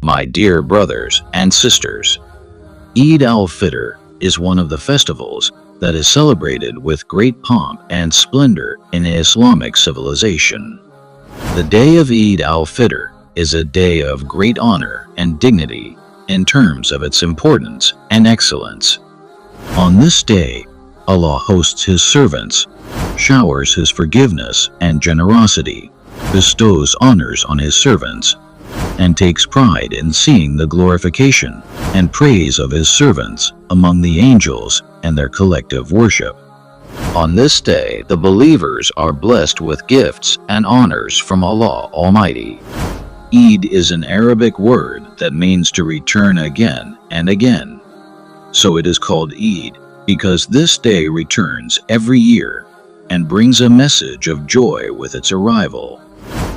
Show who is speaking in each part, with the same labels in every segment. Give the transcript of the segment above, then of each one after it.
Speaker 1: My dear brothers and sisters, Eid al-Fitr is one of the festivals that is celebrated with great pomp and splendor in Islamic civilization. The day of Eid al-Fitr is a day of great honor and dignity in terms of its importance and excellence. On this day, Allah hosts His servants, showers His forgiveness and generosity, bestows honors on His servants, and takes pride in seeing the glorification and praise of His servants among the angels and their collective worship. On this day, the believers are blessed with gifts and honors from Allah Almighty. Eid is an Arabic word that means to return again and again. So it is called Eid because this day returns every year and brings a message of joy with its arrival.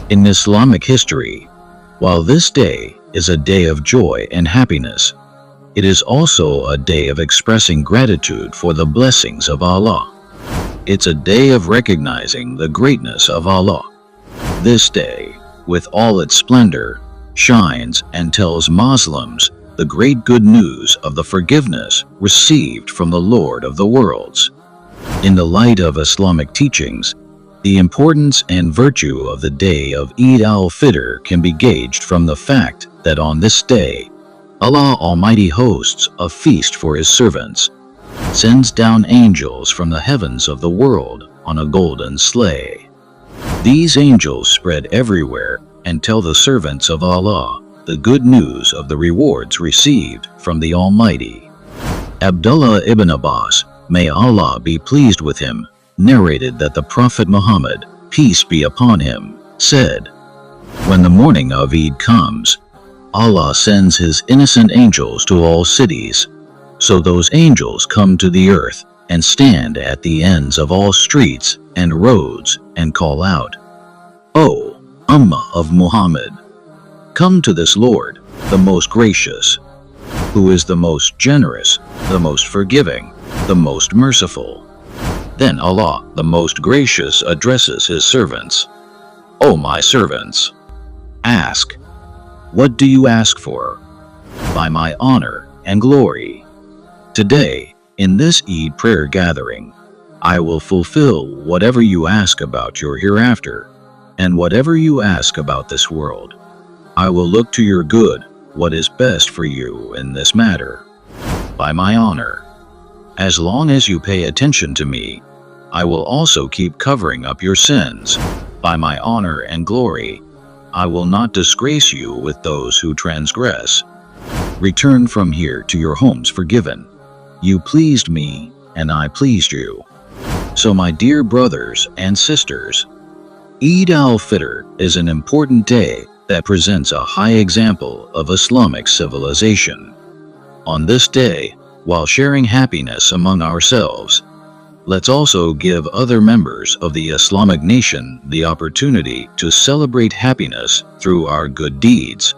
Speaker 1: In Islamic history, while this day is a day of joy and happiness, it is also a day of expressing gratitude for the blessings of Allah. It's a day of recognizing the greatness of Allah. This day, with all its splendor, shines and tells Muslims the great good news of the forgiveness received from the Lord of the worlds. In the light of Islamic teachings, the importance and virtue of the day of Eid al-Fitr can be gauged from the fact that on this day, Allah Almighty hosts a feast for His servants, sends down angels from the heavens of the world on a golden sleigh. These angels spread everywhere and tell the servants of Allah the good news of the rewards received from the Almighty. Abdullah ibn Abbas, may Allah be pleased with him, narrated that the Prophet Muhammad, peace be upon him, said, "When the morning of Eid comes, Allah sends His innocent angels to all cities. So those angels come to the earth and stand at the ends of all streets and roads and call out, 'O Ummah of Muhammad, come to this Lord, the most gracious, who is the most generous, the most forgiving, the most merciful.' Then Allah, the most gracious, addresses His servants, 'O my servants, ask, what do you ask for? By my honor and glory. Today, in this Eid prayer gathering, I will fulfill whatever you ask about your hereafter, and whatever you ask about this world. I will look to your good, what is best for you in this matter. By my honor, as long as you pay attention to me, I will also keep covering up your sins. By my honor and glory, I will not disgrace you with those who transgress. Return from here to your homes forgiven. You pleased me, and I pleased you.' So my dear brothers and sisters, Eid al-Fitr is an important day that presents a high example of Islamic civilization. On this day, while sharing happiness among ourselves, let's also give other members of the Islamic nation the opportunity to celebrate happiness through our good deeds.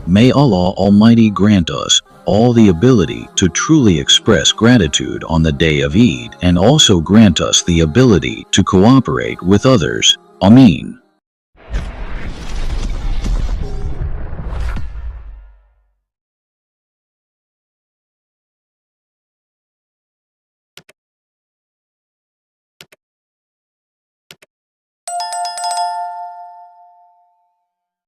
Speaker 1: May Allah Almighty grant us all the ability to truly express gratitude on the day of Eid and also grant us the ability to cooperate with others. Ameen.